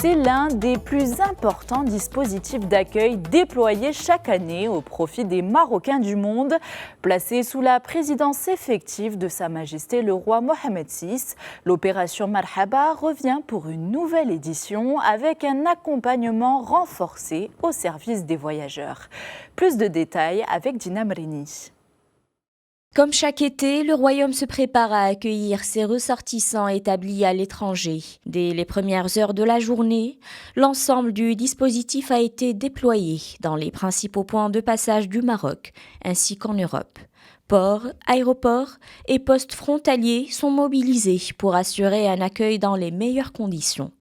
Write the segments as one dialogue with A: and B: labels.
A: C'est l'un des plus importants dispositifs d'accueil déployés chaque année au profit des Marocains du monde. Placé sous la présidence effective de Sa Majesté le roi Mohamed VI, l'opération Marhaba revient pour une nouvelle édition avec un accompagnement renforcé au service des voyageurs. Plus de détails avec Dina Mrini.
B: Comme chaque été, le royaume se prépare à accueillir ses ressortissants établis à l'étranger. Dès les premières heures de la journée, l'ensemble du dispositif a été déployé dans les principaux points de passage du Maroc, ainsi qu'en Europe. Ports, aéroports et postes frontaliers sont mobilisés pour assurer un accueil dans les meilleures conditions.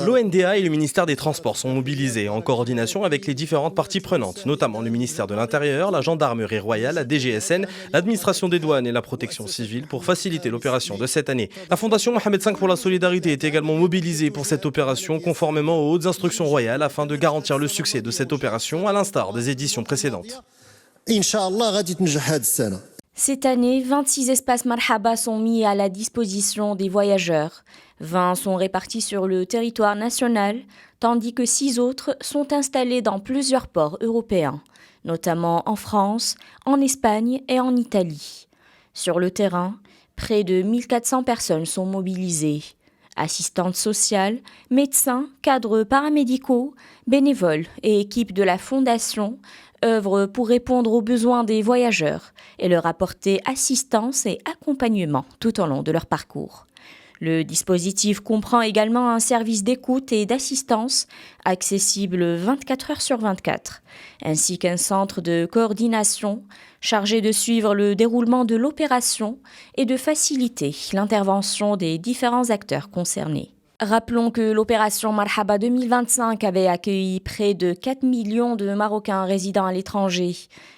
C: L'ONDA et le ministère des Transports sont mobilisés en coordination avec les différentes parties prenantes, notamment le ministère de l'Intérieur, la Gendarmerie royale, la DGSN, l'administration des douanes et la protection civile pour faciliter l'opération de cette année. La Fondation Mohamed V pour la solidarité est également mobilisée pour cette opération conformément aux hautes instructions royales afin de garantir le succès de cette opération à l'instar des éditions précédentes.
B: Cette année, 26 espaces Marhaba sont mis à la disposition des voyageurs. 20 sont répartis sur le territoire national, tandis que 6 autres sont installés dans plusieurs ports européens, notamment en France, en Espagne et en Italie. Sur le terrain, près de 1400 personnes sont mobilisées. Assistantes sociales, médecins, cadres paramédicaux, bénévoles et équipes de la Fondation œuvrent pour répondre aux besoins des voyageurs et leur apporter assistance et accompagnement tout au long de leur parcours. Le dispositif comprend également un service d'écoute et d'assistance accessible 24 heures sur 24, ainsi qu'un centre de coordination chargé de suivre le déroulement de l'opération et de faciliter l'intervention des différents acteurs concernés. Rappelons que l'opération Marhaba 2025 avait accueilli près de 4 millions de Marocains résidant à l'étranger,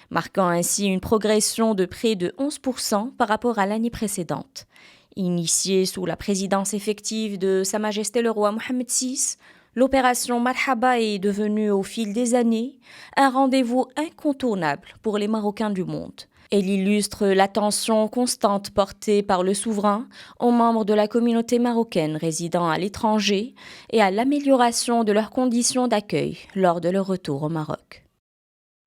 B: marquant ainsi une progression de près de 11% par rapport à l'année précédente. Initiée sous la présidence effective de Sa Majesté le roi Mohamed VI, l'opération Marhaba est devenue au fil des années un rendez-vous incontournable pour les Marocains du monde. Elle illustre l'attention constante portée par le souverain aux membres de la communauté marocaine résidant à l'étranger et à l'amélioration de leurs conditions d'accueil lors de leur retour au Maroc.